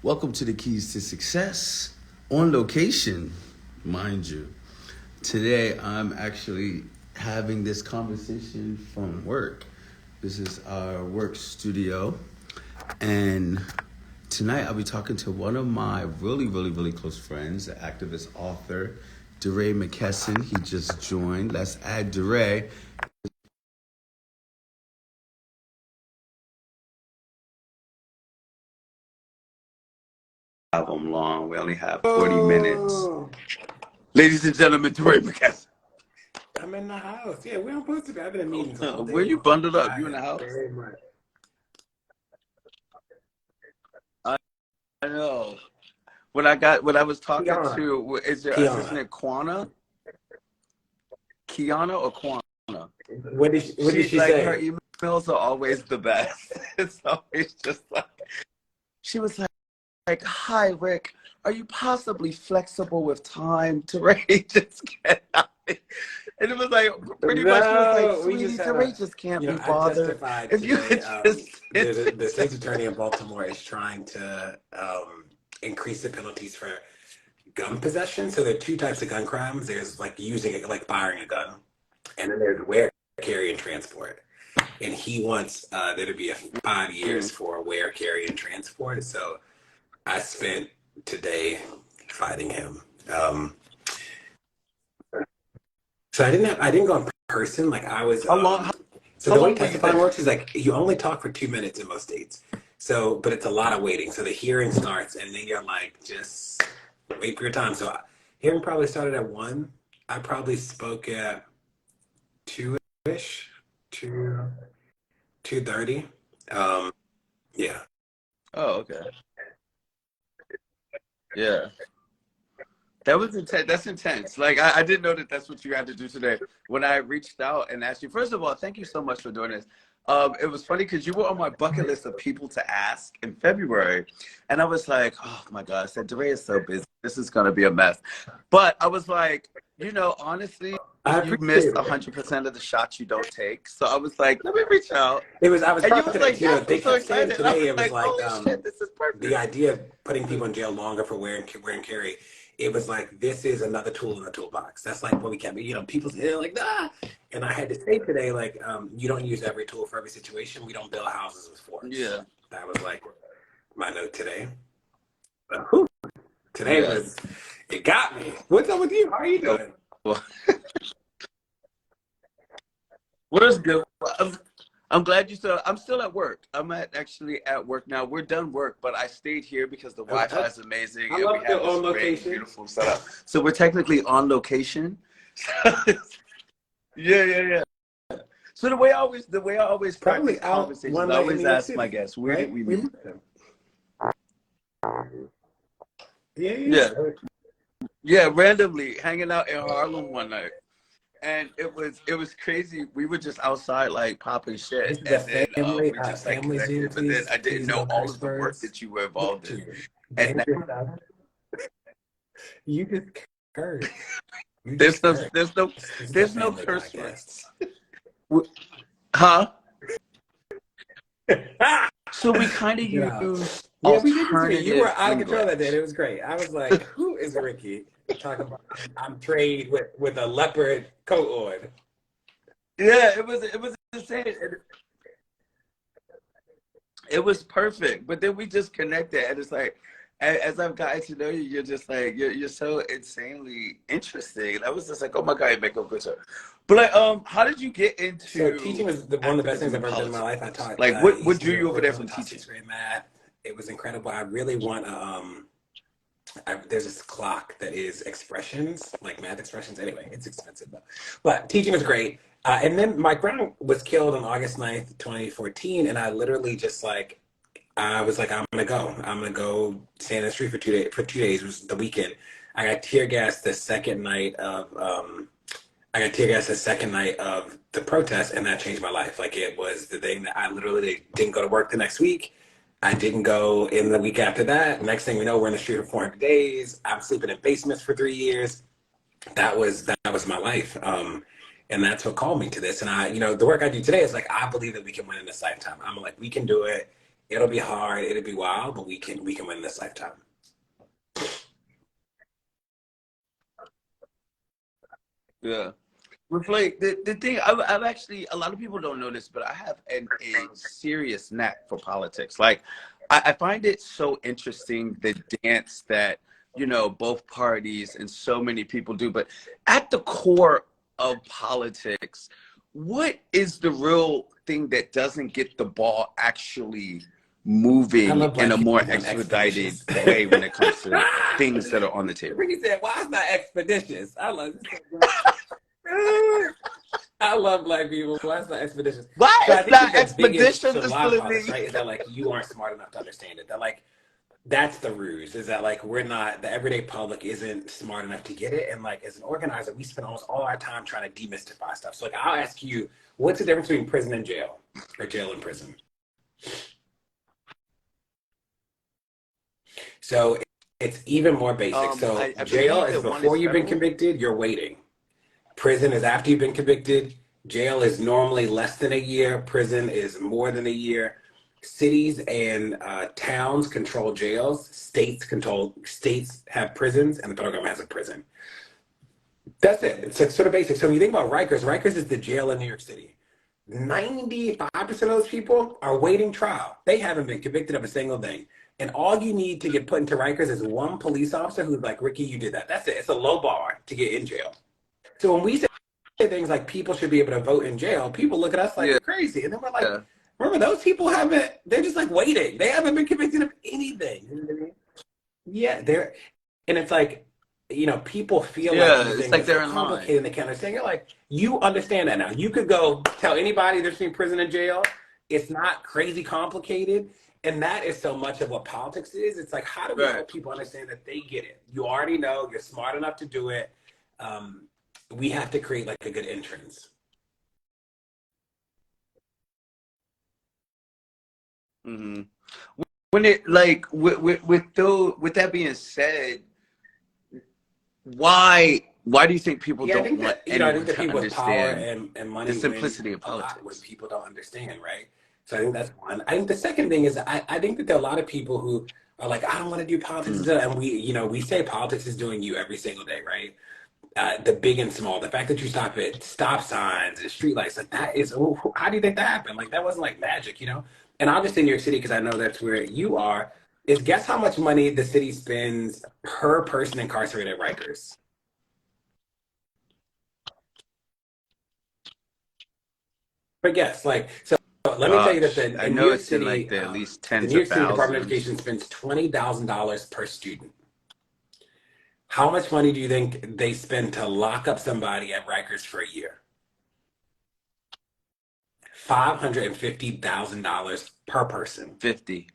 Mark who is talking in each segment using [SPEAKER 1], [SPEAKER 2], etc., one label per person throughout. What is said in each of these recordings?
[SPEAKER 1] Welcome to the Keys to Success on location, mind you. Today I'm actually having this conversation from work. This is our work studio, and tonight I'll be talking to one of my really close friends, the activist author, DeRay McKesson. He just joined. Let's add DeRay. Album long. We only have 40 minutes.
[SPEAKER 2] Oh,
[SPEAKER 1] Ladies and gentlemen, DeRay McKesson.
[SPEAKER 2] I'm in the house. Yeah, we don't supposed to be. I've been in meetings all day.
[SPEAKER 1] Where you bundled up? You in the
[SPEAKER 2] Tired
[SPEAKER 1] house?
[SPEAKER 2] very much.
[SPEAKER 1] I know. When I was talking
[SPEAKER 2] Kiana.
[SPEAKER 1] to, is your
[SPEAKER 2] Kiana.
[SPEAKER 1] assistant Kiana or Quana?
[SPEAKER 2] What did
[SPEAKER 1] She's
[SPEAKER 2] she
[SPEAKER 1] like, her
[SPEAKER 2] say?
[SPEAKER 1] emails are always the best. It's always just like, she was like, hi, Rick, are you possibly flexible with time to just get out? And it was like, pretty much, she was like,
[SPEAKER 2] No, we
[SPEAKER 1] sweetie,
[SPEAKER 2] just had
[SPEAKER 1] DeRay just can't be
[SPEAKER 2] I
[SPEAKER 1] bothered.
[SPEAKER 2] testified
[SPEAKER 1] If you
[SPEAKER 2] today.
[SPEAKER 1] could just
[SPEAKER 2] The state's attorney in Baltimore is trying to increase the penalties for gun possession. So there are two types of gun crimes. There's like using it, like firing a gun, and then there's wear, carry, and transport. And he wants there to be a 5 years for wear, carry, and transport. So I spent today fighting him. So I didn't go in person. Like I was.
[SPEAKER 1] how long,
[SPEAKER 2] So
[SPEAKER 1] how
[SPEAKER 2] the way
[SPEAKER 1] long were you
[SPEAKER 2] testifying
[SPEAKER 1] there?
[SPEAKER 2] works is like you only talk for 2 minutes in most states. So, but it's a lot of waiting. So the hearing starts, and then you're like, just wait for your time. So hearing probably started at 1. I probably spoke at 2-ish, 2:30. Yeah.
[SPEAKER 1] Oh, okay. Yeah. That was intense. That's intense. Like I didn't know that that's what you had to do today. When I reached out and asked you, first of all, thank you so much for doing this. It was funny because you were on my bucket list of people to ask in February, and I was like, oh my God, I said DeRay is so busy. This is gonna be a mess. But I was like, honestly,
[SPEAKER 2] I
[SPEAKER 1] you missed
[SPEAKER 2] appreciate it.
[SPEAKER 1] 100% of the shots you don't take. So I was like, let me reach out,
[SPEAKER 2] I was
[SPEAKER 1] and you
[SPEAKER 2] proud
[SPEAKER 1] was
[SPEAKER 2] today.
[SPEAKER 1] like,
[SPEAKER 2] You know,
[SPEAKER 1] yes, I'm
[SPEAKER 2] they
[SPEAKER 1] so
[SPEAKER 2] kept saying
[SPEAKER 1] excited. And I was
[SPEAKER 2] today it was
[SPEAKER 1] like,
[SPEAKER 2] like
[SPEAKER 1] holy shit, this is
[SPEAKER 2] the
[SPEAKER 1] perfect.
[SPEAKER 2] idea of putting people in jail longer for wear and carry. It was like this is another tool in the toolbox. That's like what we kept. People say like ah, and I had to say today like you don't use every tool for every situation. We don't build houses with forks.
[SPEAKER 1] Yeah,
[SPEAKER 2] That was like my note today. But, whew, today
[SPEAKER 1] yeah.
[SPEAKER 2] was it got me. What's up with you? How are you
[SPEAKER 1] Oh,
[SPEAKER 2] doing?
[SPEAKER 1] well, where's good? I'm glad you still. I'm still at work. Actually at work now. We're done work, but I stayed here because the Wi-Fi
[SPEAKER 2] Okay.
[SPEAKER 1] is amazing
[SPEAKER 2] I
[SPEAKER 1] and we
[SPEAKER 2] love
[SPEAKER 1] have
[SPEAKER 2] your
[SPEAKER 1] this
[SPEAKER 2] own
[SPEAKER 1] great,
[SPEAKER 2] location.
[SPEAKER 1] beautiful setup. So we're technically on location. Yeah. So the way I always practice
[SPEAKER 2] Probably out
[SPEAKER 1] conversations,
[SPEAKER 2] one
[SPEAKER 1] I
[SPEAKER 2] night in
[SPEAKER 1] always
[SPEAKER 2] New York
[SPEAKER 1] ask my
[SPEAKER 2] City,
[SPEAKER 1] guests, where did
[SPEAKER 2] right?
[SPEAKER 1] we
[SPEAKER 2] We
[SPEAKER 1] meet?
[SPEAKER 2] met them. Yeah,
[SPEAKER 1] Yeah,
[SPEAKER 2] yeah.
[SPEAKER 1] yeah. Randomly hanging out in Harlem one night. And it was crazy. We were just outside like popping shit,
[SPEAKER 2] This is
[SPEAKER 1] and then we
[SPEAKER 2] a
[SPEAKER 1] just like
[SPEAKER 2] family Zoom.
[SPEAKER 1] connected. But then
[SPEAKER 2] Please,
[SPEAKER 1] I didn't
[SPEAKER 2] please
[SPEAKER 1] know
[SPEAKER 2] no
[SPEAKER 1] all
[SPEAKER 2] curse
[SPEAKER 1] of the work
[SPEAKER 2] words.
[SPEAKER 1] that you were
[SPEAKER 2] Look
[SPEAKER 1] involved
[SPEAKER 2] at
[SPEAKER 1] in.
[SPEAKER 2] you.
[SPEAKER 1] And
[SPEAKER 2] Behave yourself. You just cursed. You
[SPEAKER 1] there's
[SPEAKER 2] just
[SPEAKER 1] no
[SPEAKER 2] cursed.
[SPEAKER 1] there's no
[SPEAKER 2] This is a
[SPEAKER 1] there's no
[SPEAKER 2] family
[SPEAKER 1] curse
[SPEAKER 2] podcast.
[SPEAKER 1] words. Huh? So we kind of
[SPEAKER 2] Get out.
[SPEAKER 1] use
[SPEAKER 2] Yeah, we did disagree. You were
[SPEAKER 1] alternative
[SPEAKER 2] out of control that day.
[SPEAKER 1] English.
[SPEAKER 2] It was great. I was like, who is Ricky? Talking about I'm trade with a leopard coat on.
[SPEAKER 1] Yeah, it was insane. It was perfect. But then we just connected, and it's like, as I've gotten to know you, you're just like you're so insanely interesting. And I was just like, oh my God, you make a good show. But like, how did you get
[SPEAKER 2] So teaching
[SPEAKER 1] into
[SPEAKER 2] was one of the best things
[SPEAKER 1] activism
[SPEAKER 2] I've
[SPEAKER 1] and
[SPEAKER 2] ever done in my life. I
[SPEAKER 1] politics?
[SPEAKER 2] taught
[SPEAKER 1] Like, what
[SPEAKER 2] Eastern
[SPEAKER 1] drew you over there
[SPEAKER 2] Europe. I
[SPEAKER 1] from
[SPEAKER 2] taught
[SPEAKER 1] teaching?
[SPEAKER 2] sixth grade math. It was incredible. I really want to there's this clock that is expressions, like math expressions. Anyway, it's expensive though. But teaching was great. And then my grandma was killed on August 9th, 2014. And I literally just like, I was like, I'm gonna go. I'm gonna go stand in the street for 2 days. For 2 days, it was the weekend. I got tear gassed the second night of I got tear gassed the second night of the protest, and that changed my life. Like it was the thing that I literally didn't go to work the next week. I didn't go in the week after that. Next thing we know, we're in the street for 400 days. I'm sleeping in basements for 3 years. That was my life. And that's what called me to this. And the work I do today is like I believe that we can win in this lifetime. I'm like, we can do it. It'll be hard, it'll be wild, but we can win this lifetime.
[SPEAKER 1] Yeah. Reflect the thing. I've actually, a lot of people don't know this, but I have a serious knack for politics. Like, I find it so interesting the dance that both parties and so many people do. But at the core of politics, what is the real thing that doesn't get the ball actually
[SPEAKER 2] I
[SPEAKER 1] moving
[SPEAKER 2] love
[SPEAKER 1] in
[SPEAKER 2] black
[SPEAKER 1] a
[SPEAKER 2] people
[SPEAKER 1] more
[SPEAKER 2] going
[SPEAKER 1] expedited
[SPEAKER 2] expeditious.
[SPEAKER 1] way when it comes to things that are on the table?
[SPEAKER 2] Ricky said, "Why is not expeditious?" I love this. I love black people. Why is not expeditious?
[SPEAKER 1] Why
[SPEAKER 2] So I
[SPEAKER 1] is
[SPEAKER 2] think that
[SPEAKER 1] not
[SPEAKER 2] the biggest, so a lot of politics,
[SPEAKER 1] expeditionlessly?
[SPEAKER 2] right, is that like you aren't smart enough to understand it. That like that's the ruse. Is that like we're not the everyday public isn't smart enough to get it, and like as an organizer, we spend almost all our time trying to demystify stuff. So like I'll ask you, what's the difference between prison and jail, or jail and prison? So it's even more basic. So
[SPEAKER 1] I
[SPEAKER 2] jail
[SPEAKER 1] believe
[SPEAKER 2] is
[SPEAKER 1] that one
[SPEAKER 2] before
[SPEAKER 1] is
[SPEAKER 2] you've been
[SPEAKER 1] federal.
[SPEAKER 2] convicted, you're waiting. Prison is after you've been convicted. Jail is normally less than a year. Prison is more than a year. Cities and towns control jails. States have prisons, and the federal government has a prison. That's it. It's like sort of basic. So when you think about Rikers, Rikers is the jail in New York City. 95% of those people are waiting trial. They haven't been convicted of a single thing. And all you need to get put into Rikers is one police officer who's like, Ricky, you did that. That's it. It's a low bar to get in jail. So when we say things like people should be able to vote in jail, people look at us like
[SPEAKER 1] Yeah.
[SPEAKER 2] we're crazy. And then we're like, remember, those people haven't, they're just like waiting. They haven't been convicted of anything. You know what I mean? Yeah, they're, and it's like, people feel like
[SPEAKER 1] Yeah.
[SPEAKER 2] these
[SPEAKER 1] It's
[SPEAKER 2] things
[SPEAKER 1] like
[SPEAKER 2] are so
[SPEAKER 1] they're in line.
[SPEAKER 2] complicated and they can't understand. You're like, you understand that now. You could go tell anybody there's between prison and jail. It's not crazy complicated. And that is so much of what politics is. It's like, how do we
[SPEAKER 1] Right.
[SPEAKER 2] help people understand that they get it? You already know, you're smart enough to do it. Um, we have to create like a good entrance.
[SPEAKER 1] Hmm. When it like with that being said, why do you think people
[SPEAKER 2] Yeah, I
[SPEAKER 1] don't
[SPEAKER 2] think
[SPEAKER 1] want
[SPEAKER 2] that, I think
[SPEAKER 1] anyone
[SPEAKER 2] that
[SPEAKER 1] to
[SPEAKER 2] people with power
[SPEAKER 1] understand
[SPEAKER 2] and
[SPEAKER 1] the
[SPEAKER 2] money win
[SPEAKER 1] simplicity of
[SPEAKER 2] a lot when
[SPEAKER 1] politics?
[SPEAKER 2] people don't understand, right? So I think that's one. I think the second thing is I think that there are a lot of people who are like, I don't want to do politics,
[SPEAKER 1] Mm.
[SPEAKER 2] and we say politics is doing you every single day, right? The big and small, the fact that you stop at stop signs and streetlights, like that is, how do you think that happened? Like that wasn't like magic. And I'll just say New York City because I know that's where you are. Is guess how much money the city spends per person incarcerated at Rikers? But yes, like so. Let me tell you that
[SPEAKER 1] Gosh, I
[SPEAKER 2] in New
[SPEAKER 1] know
[SPEAKER 2] York
[SPEAKER 1] it's in like
[SPEAKER 2] City,
[SPEAKER 1] the at least
[SPEAKER 2] the
[SPEAKER 1] tens
[SPEAKER 2] New
[SPEAKER 1] of
[SPEAKER 2] York City Department of
[SPEAKER 1] thousands.
[SPEAKER 2] Education spends $20,000 per student. How much money do you think they spend to lock up somebody at Rikers for a year? $550,000 per person,
[SPEAKER 1] 50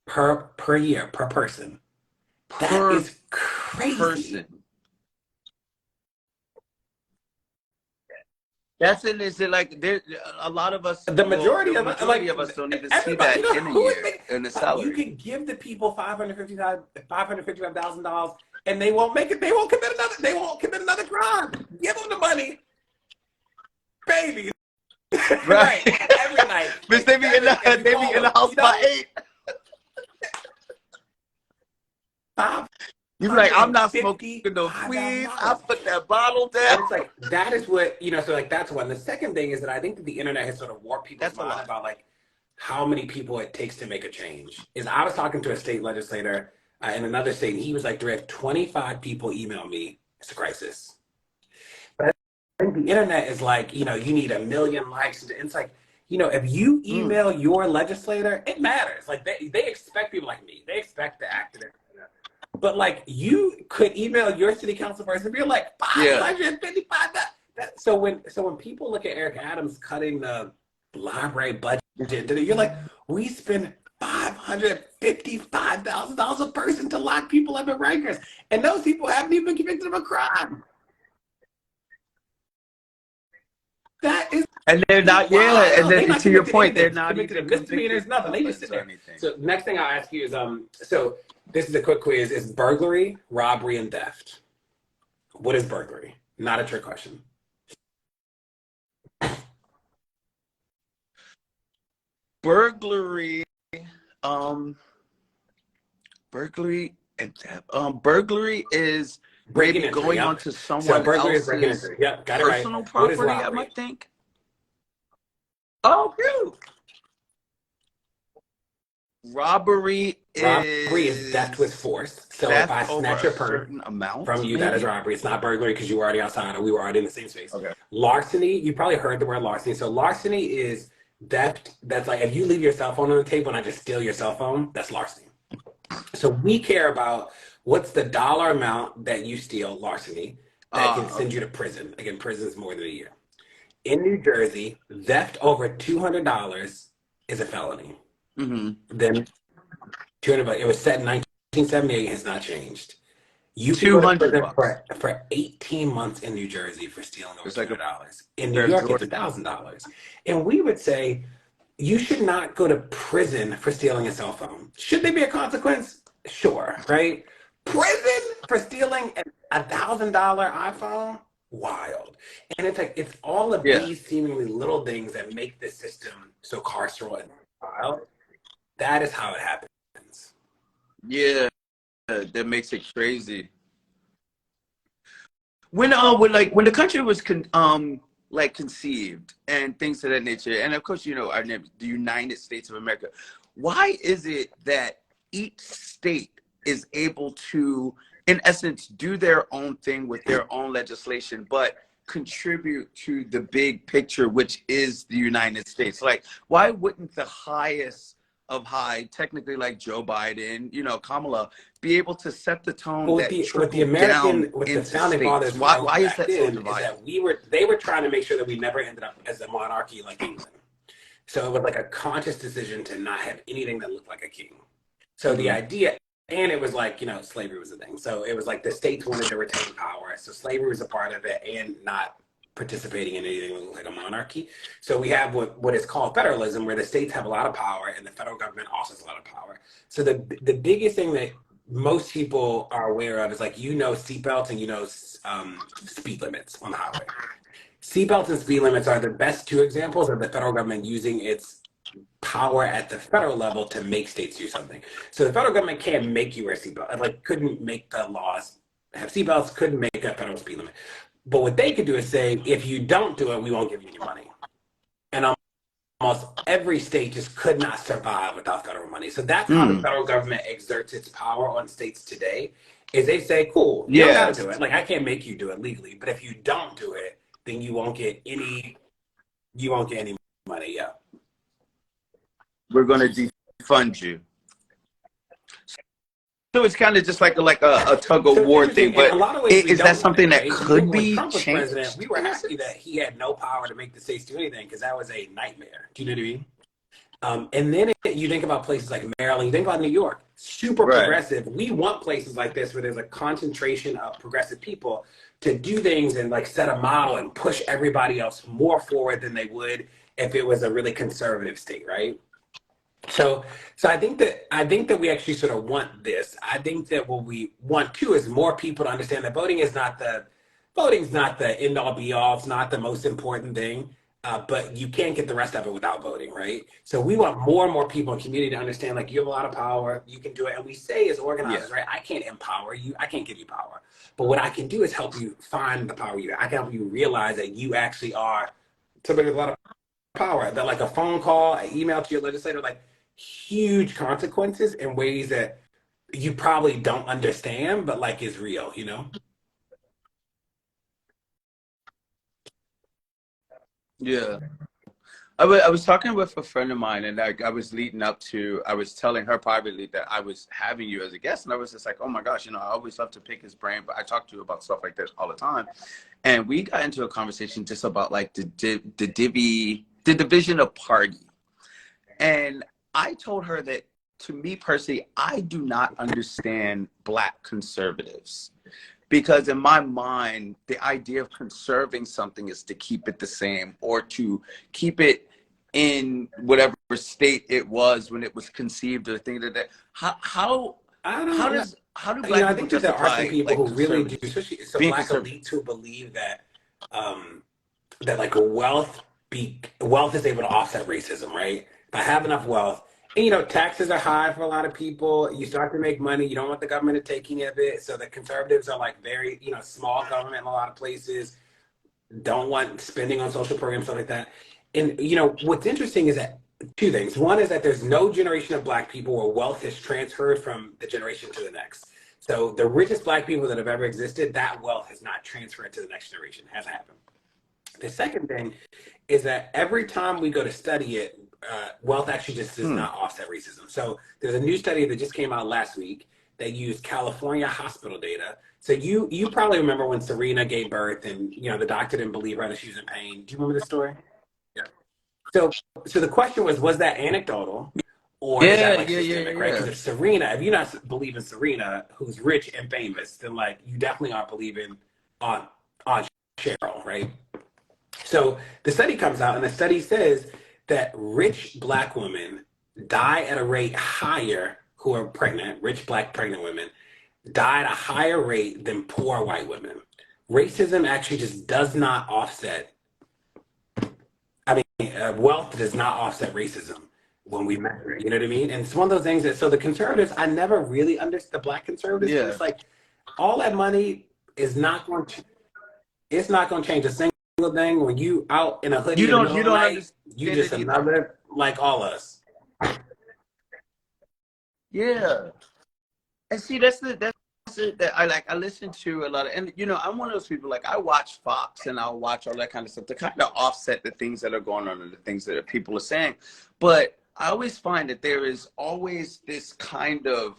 [SPEAKER 2] per year, per person. That
[SPEAKER 1] per
[SPEAKER 2] is crazy.
[SPEAKER 1] person. That's in is it like there a lot of us
[SPEAKER 2] The
[SPEAKER 1] well
[SPEAKER 2] majority
[SPEAKER 1] the
[SPEAKER 2] of it,
[SPEAKER 1] majority
[SPEAKER 2] like
[SPEAKER 1] of us don't even see
[SPEAKER 2] everybody,
[SPEAKER 1] that in a
[SPEAKER 2] who is
[SPEAKER 1] year
[SPEAKER 2] making,
[SPEAKER 1] in the
[SPEAKER 2] you
[SPEAKER 1] salary.
[SPEAKER 2] can give the people $555,000 and they won't make it, they won't commit another crime. Give them the money, baby.
[SPEAKER 1] Right.
[SPEAKER 2] Right. Every night
[SPEAKER 1] Bitch,
[SPEAKER 2] at
[SPEAKER 1] they be in
[SPEAKER 2] 7, if
[SPEAKER 1] the
[SPEAKER 2] you
[SPEAKER 1] they be
[SPEAKER 2] call
[SPEAKER 1] in the
[SPEAKER 2] them,
[SPEAKER 1] house by 8.
[SPEAKER 2] five
[SPEAKER 1] You be like,
[SPEAKER 2] hundred
[SPEAKER 1] I'm
[SPEAKER 2] and
[SPEAKER 1] not smoking no
[SPEAKER 2] fifty-five thousand
[SPEAKER 1] tweeds. I
[SPEAKER 2] dollars.
[SPEAKER 1] put that bottle down.
[SPEAKER 2] And it's like that is what, so like that's one. The second thing is that I think that the internet has sort of warped people's
[SPEAKER 1] That's a
[SPEAKER 2] mind
[SPEAKER 1] lot.
[SPEAKER 2] about like how many people it takes to make a change. Is I was talking to a state legislator in another state, and he was like, "Direct 25 people email me. It's a crisis." But I think the internet is like, you need a million likes. And it's like, if you
[SPEAKER 1] Mm.
[SPEAKER 2] email your legislator, it matters. Like they expect people like me. They expect the activist. But like you could email your city council person and be like
[SPEAKER 1] Yeah.
[SPEAKER 2] 555. So when people look at Eric Adams cutting the library budget, you're like, we spend $555,000 a person to lock people up at Rikers, and those people haven't even been convicted of a crime. That is
[SPEAKER 1] And they're not, yeah. And
[SPEAKER 2] wild. They're
[SPEAKER 1] then
[SPEAKER 2] not
[SPEAKER 1] to your
[SPEAKER 2] convicted of
[SPEAKER 1] point, they're
[SPEAKER 2] anything.
[SPEAKER 1] not
[SPEAKER 2] Convicted
[SPEAKER 1] even
[SPEAKER 2] of misdemeanors,
[SPEAKER 1] convicted
[SPEAKER 2] nothing. They just
[SPEAKER 1] felons
[SPEAKER 2] sit
[SPEAKER 1] or
[SPEAKER 2] there.
[SPEAKER 1] anything.
[SPEAKER 2] So next thing I'll ask you is so this is a quick quiz. Is burglary, robbery, and theft? What is burglary? Not a trick question.
[SPEAKER 1] burglary, um, burglary and theft. Burglary is
[SPEAKER 2] Breaking
[SPEAKER 1] maybe
[SPEAKER 2] entry,
[SPEAKER 1] going
[SPEAKER 2] yep.
[SPEAKER 1] onto
[SPEAKER 2] So
[SPEAKER 1] someone
[SPEAKER 2] burglary is breaking
[SPEAKER 1] else's
[SPEAKER 2] entry. Yep, got it right.
[SPEAKER 1] personal
[SPEAKER 2] What is
[SPEAKER 1] property, I
[SPEAKER 2] robbery?
[SPEAKER 1] might think. Oh, cute. Robbery
[SPEAKER 2] Robbery is theft with
[SPEAKER 1] is
[SPEAKER 2] force. So if
[SPEAKER 1] theft
[SPEAKER 2] I
[SPEAKER 1] over
[SPEAKER 2] snatch
[SPEAKER 1] a
[SPEAKER 2] your purse
[SPEAKER 1] certain amount,
[SPEAKER 2] from you, that is
[SPEAKER 1] maybe.
[SPEAKER 2] robbery. It's not burglary because you were already outside or we were already in the same space.
[SPEAKER 1] Okay.
[SPEAKER 2] Larceny, you probably heard the word larceny. So larceny is theft. That's like if you leave your cell phone on the table and I just steal your cell phone, that's larceny. So we care about what's the dollar amount that you steal, larceny, that can send you
[SPEAKER 1] Okay.
[SPEAKER 2] to prison. Again, prison is more than a year. In New Jersey, theft over $200 is a felony.
[SPEAKER 1] Mm-hmm.
[SPEAKER 2] Then 200, but it was set in 1978, has not changed. You can go to
[SPEAKER 1] 200
[SPEAKER 2] prison
[SPEAKER 1] bucks.
[SPEAKER 2] for 18 months in New Jersey for stealing over
[SPEAKER 1] It's like a
[SPEAKER 2] $200. In New
[SPEAKER 1] pair of
[SPEAKER 2] York, it's
[SPEAKER 1] Jordan.
[SPEAKER 2] $1,000. And we would say you should not go to prison for stealing a cell phone. Should there be a consequence? Sure, right? Prison for stealing a $1,000 iPhone? Wild. And it's like it's all of
[SPEAKER 1] Yeah.
[SPEAKER 2] these seemingly little things that make the system so carceral and wild. That is how it happens.
[SPEAKER 1] Yeah. That makes it crazy. When when the country was like conceived and things of that nature, and of course our name, the United States of America. Why is it that each state is able to, in essence, do their own thing with their own legislation, but contribute to the big picture, which is the United States? Like, why wouldn't the highest of high, technically like Joe Biden, Kamala, be able to set the tone
[SPEAKER 2] Well,
[SPEAKER 1] that
[SPEAKER 2] with
[SPEAKER 1] down
[SPEAKER 2] the
[SPEAKER 1] into
[SPEAKER 2] founding
[SPEAKER 1] states?
[SPEAKER 2] fathers
[SPEAKER 1] Why
[SPEAKER 2] wrote
[SPEAKER 1] is
[SPEAKER 2] back
[SPEAKER 1] that so
[SPEAKER 2] then is
[SPEAKER 1] divided?
[SPEAKER 2] that they were trying to make sure that we never ended up as a monarchy like England. So it was like a conscious decision to not have anything that looked like a king. So the
[SPEAKER 1] Mm-hmm.
[SPEAKER 2] idea, and it was like, slavery was a thing. So it was like the states wanted to retain power. So slavery was a part of it and not participating in anything like a monarchy. So we have what is called federalism, where the states have a lot of power and the federal government also has a lot of power. So the biggest thing that most people are aware of is like, seatbelts and speed limits on the highway. Seatbelts and speed limits are the best two examples of the federal government using its power at the federal level to make states do something. So the federal government can't make you wear a seatbelt. Like couldn't make the laws have seatbelts, couldn't make a federal speed limit. But what they could do is say, if you don't do it, we won't give you any money. And almost every state just could not survive without federal money. So that's how the federal government exerts its power on states today, is they say, cool, you don't got to
[SPEAKER 1] Yes,
[SPEAKER 2] do it. Like I can't make you do it legally, but if you don't do it, then you won't get any money. Yeah.
[SPEAKER 1] we're going to defund you. So it's kind of just like a tug of
[SPEAKER 2] So it's
[SPEAKER 1] war thing.
[SPEAKER 2] interesting. In a
[SPEAKER 1] But
[SPEAKER 2] lot of ways, we
[SPEAKER 1] is that
[SPEAKER 2] don't want
[SPEAKER 1] something
[SPEAKER 2] it,
[SPEAKER 1] that
[SPEAKER 2] right?
[SPEAKER 1] could
[SPEAKER 2] When
[SPEAKER 1] be
[SPEAKER 2] Trump was president, we
[SPEAKER 1] changed
[SPEAKER 2] were
[SPEAKER 1] in
[SPEAKER 2] happy
[SPEAKER 1] essence?
[SPEAKER 2] that he had no power to make the states do anything because that was a nightmare. Do you know what I mean? And then you think about places like Maryland, you think about New York, super
[SPEAKER 1] Right.
[SPEAKER 2] progressive. We want places like this where there's a concentration of progressive people to do things and like set a model and push everybody else more forward than they would if it was a really conservative state, right? So, so I think that we actually sort of want this. I think that what we want too is more people to understand that voting's not the end all be all. It's not the most important thing, but you can't get the rest of it without voting, right? So we want more and more people in the community to understand like you have a lot of power, you can do it. And we say as
[SPEAKER 1] Yeah.
[SPEAKER 2] organizers, right? I can't empower you, I can't give you power, but what I can do is help you find the power you have. I can help you realize that you actually are somebody with a lot of power. That like a phone call, an email to your legislator, like huge consequences in ways that you probably don't understand, but like is real.
[SPEAKER 1] Yeah. I was talking with a friend of mine, and I was leading up to, I was telling her privately that I was having you as a guest, and I was just like, oh my gosh, I always love to pick his brain, but I talk to you about stuff like this all the time. And we got into a conversation just about like the division of party. And I told her that, to me personally, I do not understand Black conservatives. Because in my mind, the idea of conserving something is to keep it the same, or to keep it in whatever state it was when it was conceived, or things like that. How
[SPEAKER 2] I
[SPEAKER 1] how
[SPEAKER 2] don't know.
[SPEAKER 1] how do Black
[SPEAKER 2] I
[SPEAKER 1] people
[SPEAKER 2] think that there are some
[SPEAKER 1] justify
[SPEAKER 2] people
[SPEAKER 1] like
[SPEAKER 2] who really do,
[SPEAKER 1] conservatives
[SPEAKER 2] especially some
[SPEAKER 1] being
[SPEAKER 2] black
[SPEAKER 1] conservative?
[SPEAKER 2] elites who believe that that like wealth is able to offset racism, right? if I have enough wealth, and taxes are high for a lot of people. You start to make money. You don't want the government to take any of it. So the conservatives are like very, small government in a lot of places. Don't want spending on social programs, stuff like that. And what's interesting is that two things. One is that there's no generation of black people where wealth is transferred from the generation to the next. So the richest black people that have ever existed, that wealth has not transferred to the next generation. It hasn't happened. The second thing is that every time we go to study it, wealth actually just does not offset racism. So there's a new study that just came out last week that used California hospital data. So you probably remember when Serena gave birth and the doctor didn't believe her that she was in pain. Do you remember the story? Yeah. So the question was that anecdotal or is that like systemic, right? Because if Serena, if you're not believing Serena, who's rich and famous, then like you definitely aren't believing on Cheryl, right? So the study comes out and the study says that rich black women die at a rate higher who are pregnant, rich black pregnant women die at a higher rate than poor white women. Racism actually just does not offset. I mean, wealth does not offset racism when we measure it. You know what I mean? And it's one of those things that, so the conservatives, I never really understood the black conservatives. Yeah. It's like all that money is not going to, it's not going to change a single thing when you out in a hoodie. You don't understand. You just another like all us.
[SPEAKER 1] Yeah. And see, that's it that I listen to a lot of, and I'm one of those people, like I watch Fox and I'll watch all that kind of stuff to kind of offset the things that are going on and the things that people are saying. But I always find that there is always this kind of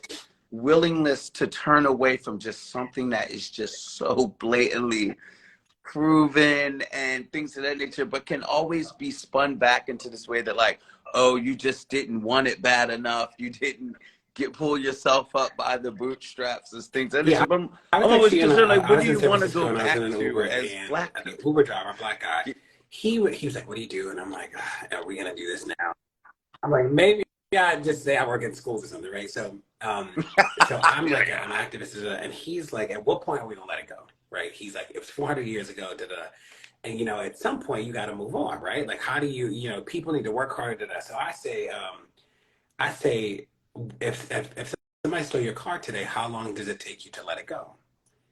[SPEAKER 1] willingness to turn away from just something that is just so blatantly proven and things of that nature, but can always be spun back into this way that like, oh, you just didn't want it bad enough. You didn't pull yourself up by the bootstraps and things. And yeah, I'm always concerned, like, what do you want to go back to as black people?
[SPEAKER 2] Uber driver, black guy. He was like, what do you do? And I'm like, are we going to do this now? I'm like, maybe I just say I work in schools or something, right? So so I'm like an activist, and he's like, at what point are we going to let it go, right? He's like, it was 400 years ago, and, at some point you got to move on, right? Like, how do you, people need to work harder, So I say, if somebody stole your car today, how long does it take you to let it go?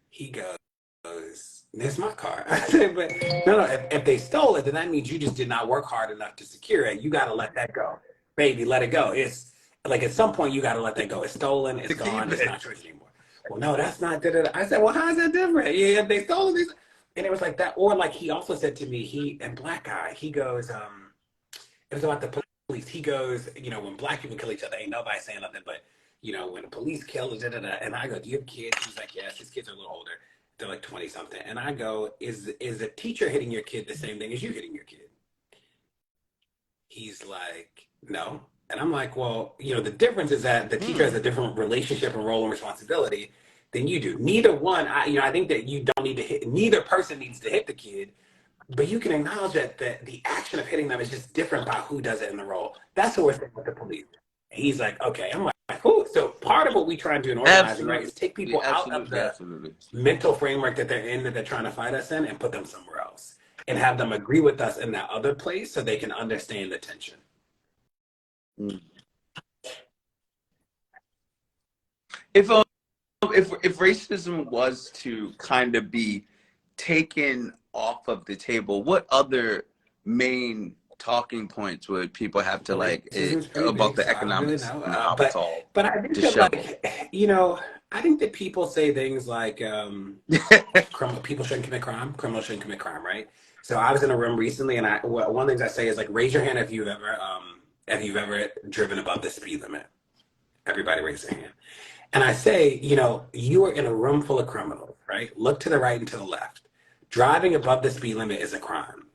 [SPEAKER 2] He goes, "There's my car." I said, "But no. If they stole it, then that means you just did not work hard enough to secure it. You got to let that go, baby. Let it go. It's like at some point you got to let that go. It's stolen. It's gone. It's not yours anymore." Well, no, that's not. Da-da-da. I said, "Well, how is that different? Yeah, if they stole it." And it was like that. Or like he also said to me, black guy, he goes, it was about the police. He goes, when black people kill each other, ain't nobody saying nothing, but when the police kill, and I go, do you have kids? He's like, yes, his kids are a little older. They're like 20 something. And I go, is the teacher hitting your kid the same thing as you hitting your kid? He's like, no. And I'm like, well, the difference is that the teacher has a different relationship and role and responsibility than you do. Neither one, I think that you don't need to hit, neither person needs to hit the kid, but you can acknowledge that the action of hitting them is just different by who does it in the role. That's what we're saying with the police. He's like, okay. I'm like, cool. So part of what we try and do in organizing, right, is take people out of the mental framework that they're in, that they're trying to fight us in, and put them somewhere else, and have them agree with us in that other place so they can understand the tension.
[SPEAKER 1] If racism was to kind of be taken off of the table, what other main talking points would people have to like about the economics?
[SPEAKER 2] But I think that I think that people say things like people shouldn't commit crime, criminals shouldn't commit crime, right? So I was in a room recently, and one of the things I say is like, raise your hand if you've ever driven above the speed limit. Everybody raise their hand. And I say, you are in a room full of criminals, right? Look to the right and to the left. Driving above the speed limit is a crime.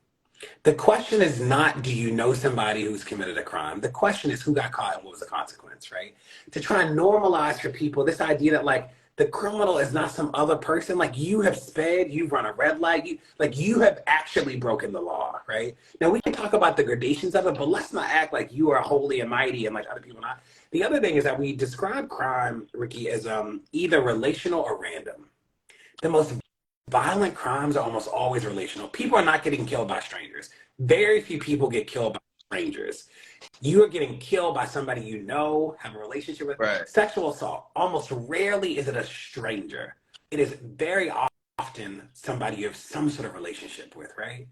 [SPEAKER 2] The question is not, do you know somebody who's committed a crime? The question is, who got caught and what was the consequence, right? To try and normalize for people this idea that like the criminal is not some other person. Like, you have sped, you've run a red light, you have actually broken the law, right? Now we can talk about the gradations of it, but let's not act like you are holy and mighty and like other people not. The other thing is that we describe crime, Ricky, as either relational or random. The most violent crimes are almost always relational. People are not getting killed by strangers. Very few people get killed by strangers. You are getting killed by somebody you know, have a relationship with.
[SPEAKER 1] Right.
[SPEAKER 2] Sexual assault, almost rarely is it a stranger. It is very often somebody you have some sort of relationship with, right?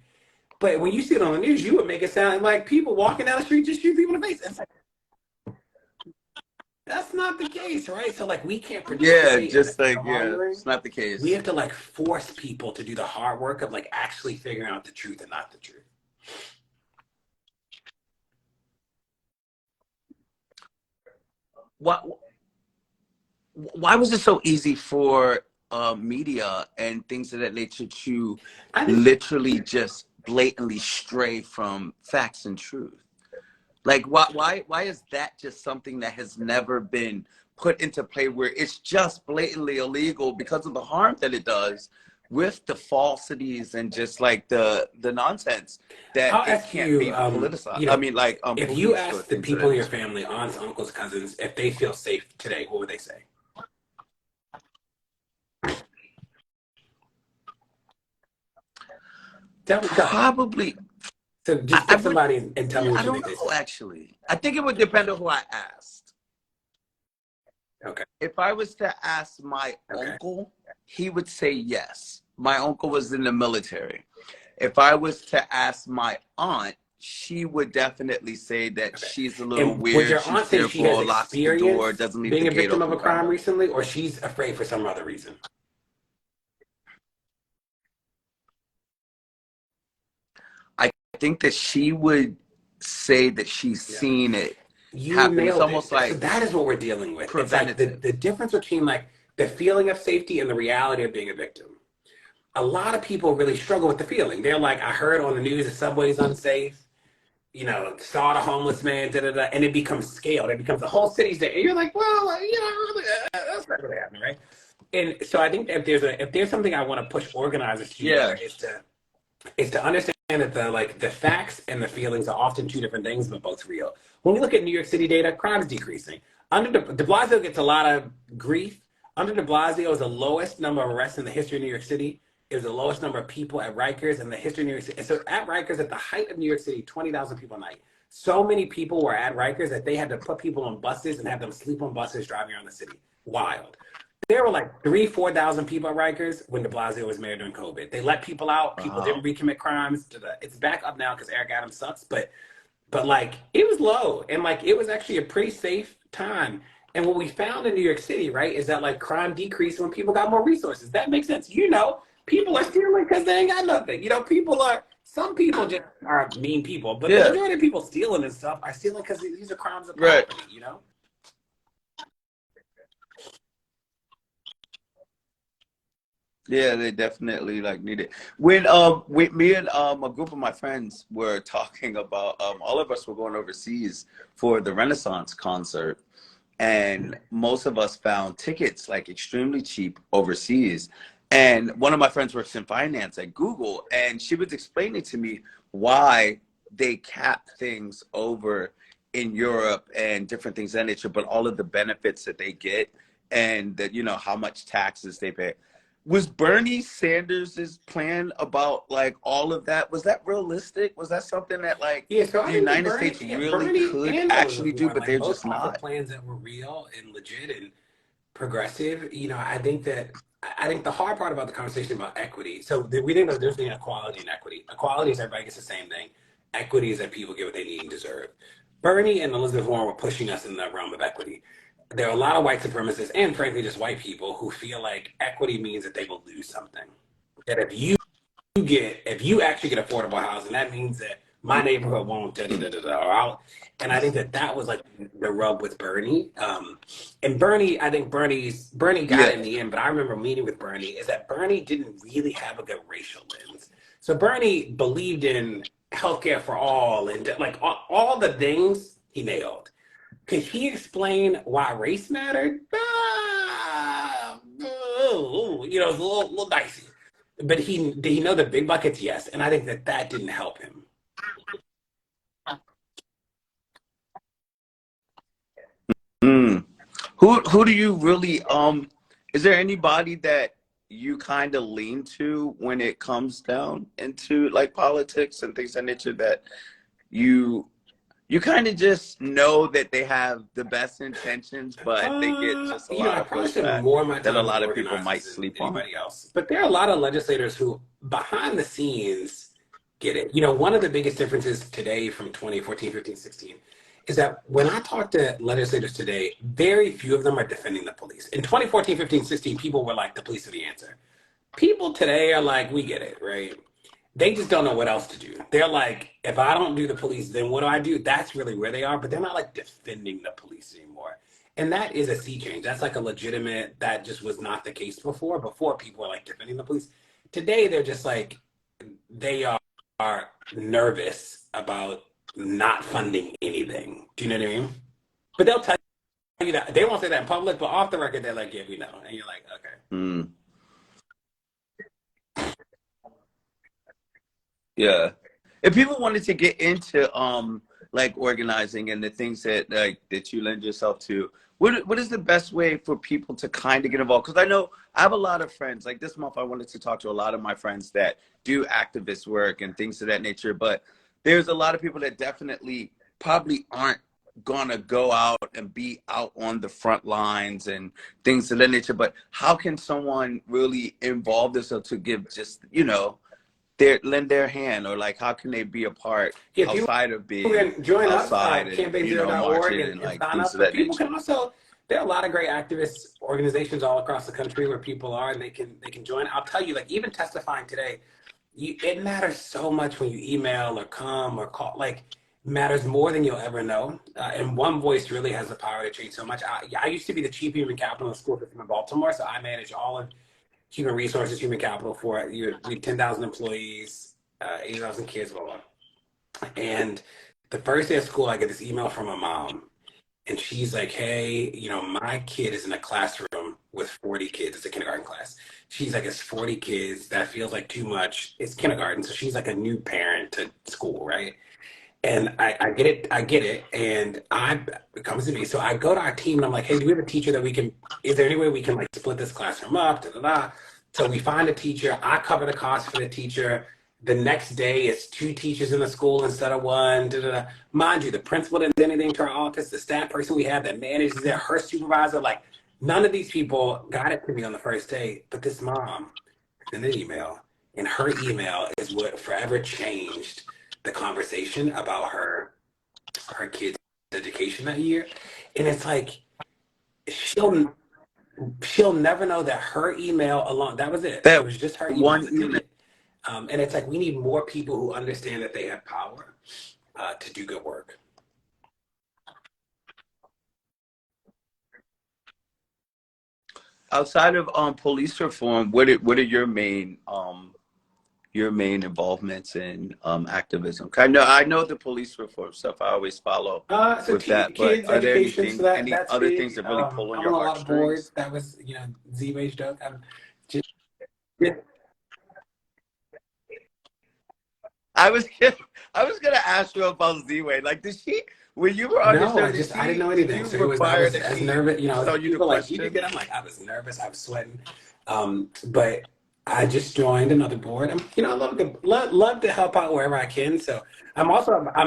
[SPEAKER 2] But when you see it on the news, you would make it sound like people walking down the street just shoot people in the face. It's like, that's not the case, right? So like we can't
[SPEAKER 1] Yeah,
[SPEAKER 2] participate in the
[SPEAKER 1] just like,
[SPEAKER 2] fear
[SPEAKER 1] yeah,
[SPEAKER 2] mongering.
[SPEAKER 1] it's not the
[SPEAKER 2] We
[SPEAKER 1] case.
[SPEAKER 2] have to like force people to do the hard work of like actually figuring out the truth and not the truth.
[SPEAKER 1] Why was it so easy for media and things of that nature to
[SPEAKER 2] I think
[SPEAKER 1] literally just blatantly stray from facts and truth? Like, why is that just something that has never been put into play where it's just blatantly illegal because of the harm that it does with the falsities and just like the nonsense that
[SPEAKER 2] I'll
[SPEAKER 1] it
[SPEAKER 2] ask
[SPEAKER 1] can't
[SPEAKER 2] you,
[SPEAKER 1] be politicized.
[SPEAKER 2] you
[SPEAKER 1] I
[SPEAKER 2] know,
[SPEAKER 1] mean, like
[SPEAKER 2] if you
[SPEAKER 1] policed or
[SPEAKER 2] ask the
[SPEAKER 1] things of
[SPEAKER 2] people
[SPEAKER 1] that
[SPEAKER 2] in your
[SPEAKER 1] nature.
[SPEAKER 2] family, aunts, uncles, cousins, if they feel safe today, what would they say? Tell me, tell me.
[SPEAKER 1] Probably,
[SPEAKER 2] So just
[SPEAKER 1] I
[SPEAKER 2] pick
[SPEAKER 1] would.
[SPEAKER 2] somebody and tell me
[SPEAKER 1] I
[SPEAKER 2] what you
[SPEAKER 1] don't
[SPEAKER 2] think they
[SPEAKER 1] know
[SPEAKER 2] say.
[SPEAKER 1] actually. I think it would depend on who I asked.
[SPEAKER 2] Okay.
[SPEAKER 1] If I was to ask my
[SPEAKER 2] Okay.
[SPEAKER 1] uncle, he would say yes. My uncle was in the military. If I was to ask my aunt, she would definitely say that
[SPEAKER 2] Okay.
[SPEAKER 1] she's a little
[SPEAKER 2] And would
[SPEAKER 1] weird,
[SPEAKER 2] your
[SPEAKER 1] she's
[SPEAKER 2] aunt say she has
[SPEAKER 1] fearful, locks the door,
[SPEAKER 2] experienced
[SPEAKER 1] doesn't leave the
[SPEAKER 2] being a
[SPEAKER 1] gate
[SPEAKER 2] victim of a
[SPEAKER 1] open, kind
[SPEAKER 2] crime
[SPEAKER 1] of.
[SPEAKER 2] recently, or she's afraid for some other reason?
[SPEAKER 1] I think that she would say that she's
[SPEAKER 2] Yeah.
[SPEAKER 1] seen it
[SPEAKER 2] You
[SPEAKER 1] happen. It's
[SPEAKER 2] nailed it.
[SPEAKER 1] almost
[SPEAKER 2] So
[SPEAKER 1] like
[SPEAKER 2] that is what we're dealing with. It's like
[SPEAKER 1] preventative.
[SPEAKER 2] the difference between like the feeling of safety and the reality of being a victim. A lot of people really struggle with the feeling. They're like, I heard on the news the subway's unsafe, you know, saw the homeless man, da da da, and it becomes scaled. It becomes the whole city's there. And you're like, well, you know, that's not really happening, right? And so I think if there's something I want to push organizers to do better
[SPEAKER 1] Yeah.
[SPEAKER 2] is to understand that the facts and the feelings are often two different things, but both real. When we look at New York City data, crime's decreasing. Under De Blasio gets a lot of grief. Under De Blasio is the lowest number of arrests in the history of New York City. It was the lowest number of people at Rikers in the history of New York City. And so at Rikers, at the height of New York City, 20,000 people a night. So many people were at Rikers that they had to put people on buses and have them sleep on buses driving around the city. Wild. There were like 4,000 people at Rikers when de Blasio was mayor during COVID. They let people out. People didn't
[SPEAKER 1] Wow.
[SPEAKER 2] recommit crimes. It's back up now because Eric Adams sucks, but like it was low and like it was actually a pretty safe time. And what we found in New York City, right, is that like crime decreased when people got more resources. That makes sense. You know, people are stealing because they ain't got nothing. You know, some people just are mean people, but the
[SPEAKER 1] Yeah.
[SPEAKER 2] majority of people stealing and stuff are stealing because these are crimes of
[SPEAKER 1] Right.
[SPEAKER 2] property, you know?
[SPEAKER 1] Yeah, they definitely like need it. When with me and a group of my friends were talking about all of us were going overseas for the Renaissance concert, and most of us found tickets like extremely cheap overseas. And one of my friends works in finance at Google, and she was explaining to me why they cap things over in Europe and different things of that nature, but all of the benefits that they get and that, you know, how much taxes they pay. Was Bernie Sanders's plan about like all of that? Was that realistic? Was that something that like
[SPEAKER 2] Yeah, so
[SPEAKER 1] the
[SPEAKER 2] I think that
[SPEAKER 1] United States really
[SPEAKER 2] Bernie
[SPEAKER 1] could
[SPEAKER 2] and
[SPEAKER 1] actually
[SPEAKER 2] Elizabeth
[SPEAKER 1] do,
[SPEAKER 2] Warren,
[SPEAKER 1] but
[SPEAKER 2] like
[SPEAKER 1] they're
[SPEAKER 2] both
[SPEAKER 1] just
[SPEAKER 2] offer
[SPEAKER 1] not?
[SPEAKER 2] plans that were real and legit and progressive. You know, I think the hard part about the conversation about equity. So we think there's between equality and equity. Equality is everybody gets the same thing. Equity is that people get what they need and deserve. Bernie and Elizabeth Warren were pushing us in the realm of equity. There are a lot of white supremacists and frankly just white people who feel like equity means that they will lose something. That if you actually get affordable housing, that means that my neighborhood won't da da da da da or out. And I think that was like the rub with Bernie. And Bernie, I think Bernie got
[SPEAKER 1] Yeah.
[SPEAKER 2] it in the end. But I remember meeting with Bernie is that Bernie didn't really have a good racial lens. So Bernie believed in healthcare for all and like all the things he nailed. Could he explain why race mattered? You know, it's little dicey. But did he know the big buckets? Yes, and I think that didn't help him.
[SPEAKER 1] Mm. Who do you really is there anybody that you kind of lean to when it comes down into like politics and things of that nature that you you kind of just know that they have the best intentions, but they get just a lot
[SPEAKER 2] I
[SPEAKER 1] of
[SPEAKER 2] probably spend
[SPEAKER 1] pushback
[SPEAKER 2] more of my
[SPEAKER 1] that a
[SPEAKER 2] time with
[SPEAKER 1] lot of people might
[SPEAKER 2] organizers than
[SPEAKER 1] sleep on.
[SPEAKER 2] anybody else. But there are a lot of legislators who, behind the scenes, get it. One of the biggest differences today from 2014, 15, 16 is that when I talk to legislators today, very few of them are defending the police. In 2014, 15, 16, people were like, the police are the answer. People today are like, we get it, right? They just don't know what else to do. They're like, if I don't do the police, then what do I do? That's really where they are, but they're not like defending the police anymore. And that is a sea change. That's like a legitimate, that just was not the case before. Before people were like defending the police. Today they're just like, they are nervous about not funding anything. Do you know what I mean? But they'll tell you that. They won't say that in public, but off the record, they're like, yeah, we know. And you're like, okay.
[SPEAKER 1] Mm, yeah. If people wanted to get into like organizing and the things that like that you lend yourself to, what is the best way for people to kind of get involved? Because I know I have a lot of friends. Like this month, I wanted to talk to a lot of my friends that do activist work and things of that nature. But there's a lot of people that definitely probably aren't gonna go out and be out on the front lines and things of that nature. But how can someone really involve themselves to give just, lend their hand, or like how can they be a part
[SPEAKER 2] Yeah, people
[SPEAKER 1] outside of being
[SPEAKER 2] can join us,
[SPEAKER 1] outside and
[SPEAKER 2] campaign0.org,
[SPEAKER 1] marching and
[SPEAKER 2] and
[SPEAKER 1] like
[SPEAKER 2] sign
[SPEAKER 1] things
[SPEAKER 2] up.
[SPEAKER 1] of
[SPEAKER 2] But
[SPEAKER 1] that
[SPEAKER 2] people
[SPEAKER 1] nature?
[SPEAKER 2] can also, there are a lot of great activist organizations all across the country where people are, and they can join. I'll tell you, like even testifying today, it matters so much when you email or come or call. Like matters more than you'll ever know. And one voice really has the power to change so much. I used to be the chief human capital in the school system in Baltimore, so I manage all of human resources, human capital for you. We have 10,000 employees, 80,000 kids, blah, blah. And the first day of school, I get this email from a mom, and she's like, "Hey, my kid is in a classroom with 40 kids. It's a kindergarten class." She's like, "It's 40 kids. That feels like too much. It's kindergarten." So she's like a new parent to school, right? And I get it, and it comes to me. So I go to our team and I'm like, "Hey, do we have a teacher that we can? Is there any way we can like split this classroom up?" Da, da, da. So we find a teacher. I cover the cost for the teacher. The next day, it's two teachers in the school instead of one. Da, da, da. Mind you, the principal didn't do anything to our office. The staff person we have that manages it, her supervisor, like none of these people got it to me on the first day. But this mom sent an email, and her email is what forever changed the conversation about her kids' education that year. And it's like she'll she'll never know that her email alone, that was it. It
[SPEAKER 1] That
[SPEAKER 2] was just her email
[SPEAKER 1] one
[SPEAKER 2] that did
[SPEAKER 1] email.
[SPEAKER 2] it. And it's like we need more people who understand that they have power to do good work.
[SPEAKER 1] Outside of police reform, what are your main involvements in activism? I know the police reform stuff. I always follow
[SPEAKER 2] So
[SPEAKER 1] with that. But
[SPEAKER 2] kids
[SPEAKER 1] are there
[SPEAKER 2] education, so
[SPEAKER 1] any
[SPEAKER 2] that's
[SPEAKER 1] other things
[SPEAKER 2] big.
[SPEAKER 1] that really pull on
[SPEAKER 2] I'm on
[SPEAKER 1] your
[SPEAKER 2] a lot of boards.
[SPEAKER 1] heartstrings?
[SPEAKER 2] That was, Z-Wage joke. I'm just,
[SPEAKER 1] I was I was gonna ask you about Z-Way. Like, did she when you were on the
[SPEAKER 2] no,
[SPEAKER 1] show?
[SPEAKER 2] I didn't know
[SPEAKER 1] Did
[SPEAKER 2] anything.
[SPEAKER 1] you
[SPEAKER 2] So I
[SPEAKER 1] require
[SPEAKER 2] was
[SPEAKER 1] that
[SPEAKER 2] as
[SPEAKER 1] she
[SPEAKER 2] nervous,
[SPEAKER 1] tell you the
[SPEAKER 2] people like, you did
[SPEAKER 1] questions?
[SPEAKER 2] good. I'm like, I was nervous. I was sweating. But I just joined another board. I love to help out wherever I can. So I'm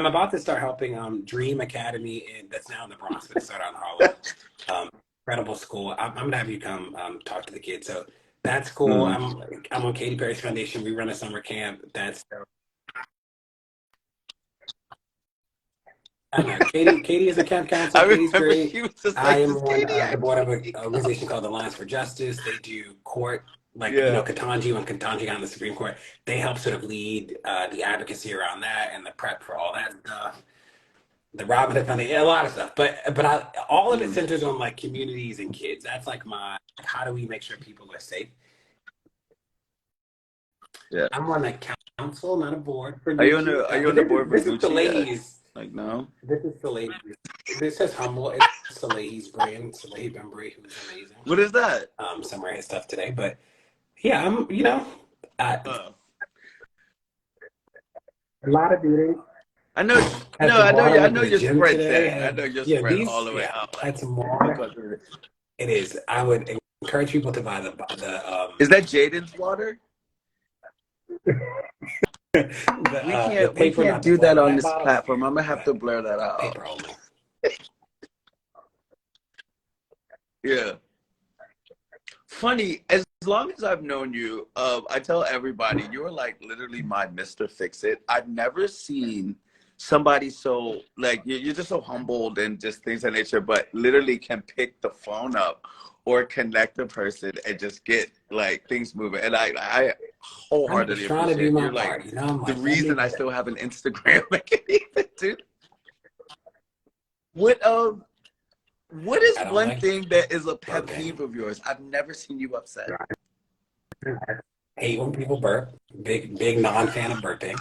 [SPEAKER 2] about to start helping Dream Academy, and that's now in the Bronx, but it started out in Harlem. Incredible school. I'm gonna have you come talk to the kids. So that's cool.
[SPEAKER 1] Mm.
[SPEAKER 2] I'm on Katy Perry's foundation. We run a summer camp. I know Katie is a camp counselor.
[SPEAKER 1] I
[SPEAKER 2] Katie's
[SPEAKER 1] remember
[SPEAKER 2] great.
[SPEAKER 1] she was just
[SPEAKER 2] I
[SPEAKER 1] like,
[SPEAKER 2] am
[SPEAKER 1] "This
[SPEAKER 2] on
[SPEAKER 1] Katie
[SPEAKER 2] the board of an
[SPEAKER 1] actually."
[SPEAKER 2] organization called Alliance for Justice. They do court, like
[SPEAKER 1] Yeah.
[SPEAKER 2] Ketanji, when Ketanji got on the Supreme Court. They help sort of lead the advocacy around that and the prep for all that stuff. The Robin Hood Foundation, a lot of stuff. But all of it
[SPEAKER 1] Mm.
[SPEAKER 2] centers on like communities and kids. That's like how do we make sure people are safe?
[SPEAKER 1] Yeah.
[SPEAKER 2] I'm on a council, not a board for
[SPEAKER 1] Are you on
[SPEAKER 2] Gucci.
[SPEAKER 1] the Are you on
[SPEAKER 2] But
[SPEAKER 1] the board for
[SPEAKER 2] this is
[SPEAKER 1] Gucci yet?
[SPEAKER 2] Salehi's.
[SPEAKER 1] Like, no.
[SPEAKER 2] This is Salehi's. This is Humble. It's Salehi's brand, Salehi Bembry, who's amazing.
[SPEAKER 1] What is that?
[SPEAKER 2] Some of his stuff today, but yeah, uh,
[SPEAKER 1] Uh,
[SPEAKER 2] a lot of beauty.
[SPEAKER 1] I know.
[SPEAKER 2] Had
[SPEAKER 1] No,
[SPEAKER 2] some
[SPEAKER 1] I know.
[SPEAKER 2] water.
[SPEAKER 1] I
[SPEAKER 2] Went to
[SPEAKER 1] know
[SPEAKER 2] the
[SPEAKER 1] you're
[SPEAKER 2] gym
[SPEAKER 1] spread
[SPEAKER 2] today.
[SPEAKER 1] thin. I know you're
[SPEAKER 2] Yeah,
[SPEAKER 1] spread all the way out. Like,
[SPEAKER 2] had some water.
[SPEAKER 1] because of it.
[SPEAKER 2] It is. I would encourage people to buy the
[SPEAKER 1] Is that Jaden's water?
[SPEAKER 2] The
[SPEAKER 1] We
[SPEAKER 2] paper,
[SPEAKER 1] can't
[SPEAKER 2] not the
[SPEAKER 1] do that
[SPEAKER 2] flat
[SPEAKER 1] on
[SPEAKER 2] black
[SPEAKER 1] this
[SPEAKER 2] bottles,
[SPEAKER 1] platform. I'm
[SPEAKER 2] weird,
[SPEAKER 1] gonna have to
[SPEAKER 2] but
[SPEAKER 1] blur that out.
[SPEAKER 2] paper only.
[SPEAKER 1] Yeah. Funny, as long as I've known you, I tell everybody you're like literally my Mr. Fix It. I've never seen somebody so like you're just so humbled and just things of nature, but literally can pick the phone up or connect a person and just get like things moving. And I
[SPEAKER 2] I'm just
[SPEAKER 1] wholeheartedly
[SPEAKER 2] trying to
[SPEAKER 1] appreciate
[SPEAKER 2] do
[SPEAKER 1] it.
[SPEAKER 2] my
[SPEAKER 1] You're like
[SPEAKER 2] part, you know. I'm
[SPEAKER 1] the
[SPEAKER 2] like, let me.
[SPEAKER 1] reason I still have an Instagram I can even do. What what is
[SPEAKER 2] I don't
[SPEAKER 1] one
[SPEAKER 2] like
[SPEAKER 1] thing that is a pet
[SPEAKER 2] burping.
[SPEAKER 1] peeve of yours? I've never seen you upset.
[SPEAKER 2] I hate when people burp. Big non-fan of burping.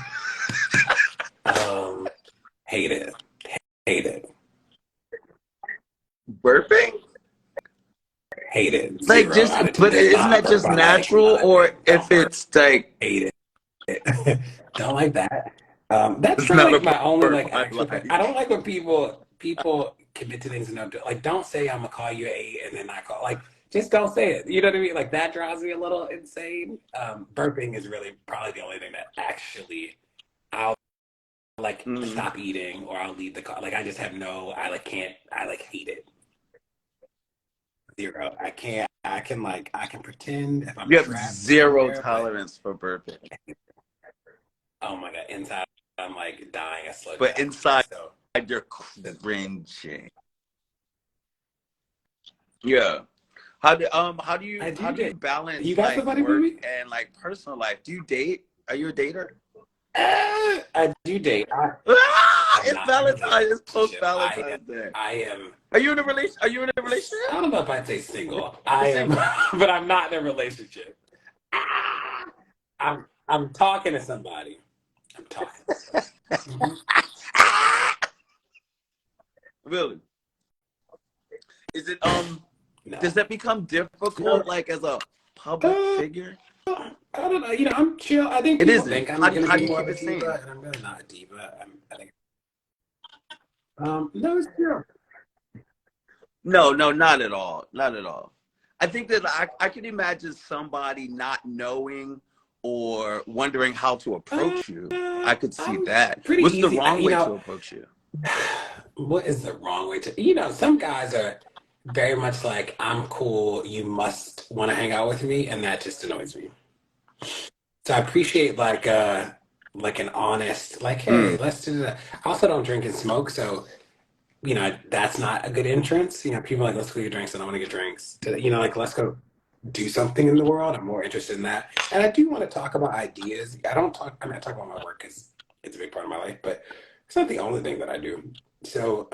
[SPEAKER 2] Um, hate it. Hate it.
[SPEAKER 1] Burping?
[SPEAKER 2] Hate it.
[SPEAKER 1] Like
[SPEAKER 2] Zero
[SPEAKER 1] just,
[SPEAKER 2] out of 10.
[SPEAKER 1] but
[SPEAKER 2] There's
[SPEAKER 1] isn't
[SPEAKER 2] not a
[SPEAKER 1] that
[SPEAKER 2] burp
[SPEAKER 1] just
[SPEAKER 2] I like.
[SPEAKER 1] natural,
[SPEAKER 2] None of
[SPEAKER 1] or
[SPEAKER 2] it.
[SPEAKER 1] if
[SPEAKER 2] Don't burp.
[SPEAKER 1] it's like
[SPEAKER 2] Hate it. Don't like that. That's
[SPEAKER 1] it's not
[SPEAKER 2] probably
[SPEAKER 1] a
[SPEAKER 2] my only
[SPEAKER 1] burp
[SPEAKER 2] like
[SPEAKER 1] I
[SPEAKER 2] actual pet. I
[SPEAKER 1] like?
[SPEAKER 2] don't like when people commit to things and don't do like don't say I'm gonna call you at 8 and then not call like just don't say it. You know what I mean? Like that drives me a little insane. Burping is really probably the only thing that actually I'll like
[SPEAKER 1] Mm.
[SPEAKER 2] stop eating or I'll leave the car. Like I just have no I like can't I like hate it. Zero. I can't I can pretend if I'm
[SPEAKER 1] You have
[SPEAKER 2] trapped
[SPEAKER 1] zero
[SPEAKER 2] somewhere, but
[SPEAKER 1] tolerance for burping,
[SPEAKER 2] oh my God, inside I'm like dying a slow
[SPEAKER 1] but
[SPEAKER 2] death.
[SPEAKER 1] inside
[SPEAKER 2] So
[SPEAKER 1] you're cringing. Yeah.
[SPEAKER 2] I
[SPEAKER 1] how
[SPEAKER 2] do
[SPEAKER 1] do you
[SPEAKER 2] date. You
[SPEAKER 1] balance
[SPEAKER 2] got
[SPEAKER 1] like
[SPEAKER 2] somebody for
[SPEAKER 1] work
[SPEAKER 2] me?
[SPEAKER 1] and like personal life? Do you date? Are you a dater?
[SPEAKER 2] I do date.
[SPEAKER 1] Ah,
[SPEAKER 2] I'm
[SPEAKER 1] it's
[SPEAKER 2] not in a
[SPEAKER 1] Valentine's. It's post
[SPEAKER 2] relationship.
[SPEAKER 1] Valentine's Day.
[SPEAKER 2] I am
[SPEAKER 1] Are you in a relation? Are you in a
[SPEAKER 2] I
[SPEAKER 1] relationship?
[SPEAKER 2] don't know if I'd say single.
[SPEAKER 1] You're
[SPEAKER 2] I am,
[SPEAKER 1] single.
[SPEAKER 2] but I'm not in a relationship. Ah! I'm talking to somebody. I'm talking to somebody.
[SPEAKER 1] Really? Is it does
[SPEAKER 2] No.
[SPEAKER 1] that become
[SPEAKER 2] No.
[SPEAKER 1] difficult like as a public
[SPEAKER 2] Uh,
[SPEAKER 1] figure?
[SPEAKER 2] I don't know. I'm chill. I think
[SPEAKER 1] It
[SPEAKER 2] people
[SPEAKER 1] isn't.
[SPEAKER 2] think I'm gonna
[SPEAKER 1] How
[SPEAKER 2] be
[SPEAKER 1] do you
[SPEAKER 2] more
[SPEAKER 1] keep
[SPEAKER 2] of a
[SPEAKER 1] it
[SPEAKER 2] diva,
[SPEAKER 1] sane?
[SPEAKER 2] and I'm really not a diva. I think no, it's chill.
[SPEAKER 1] No, no, not at all. Not at all. I think that I can imagine somebody not knowing or wondering how to
[SPEAKER 2] Uh,
[SPEAKER 1] approach you. I could see
[SPEAKER 2] I'm
[SPEAKER 1] that.
[SPEAKER 2] pretty
[SPEAKER 1] What's the
[SPEAKER 2] easy.
[SPEAKER 1] wrong way to approach you?
[SPEAKER 2] What is the wrong way to, some guys are very much like, I'm cool, you must want to hang out with me, and that just annoys me. So I appreciate like an honest, like, hey,
[SPEAKER 1] Mm.
[SPEAKER 2] let's do that. I also don't drink and smoke, so that's not a good entrance. People are like, let's go get drinks, I don't want to get drinks. Like let's go do something in the world. I'm more interested in that. And I do want to talk about ideas. I talk about my work because it's a big part of my life, but it's not the only thing that I do. So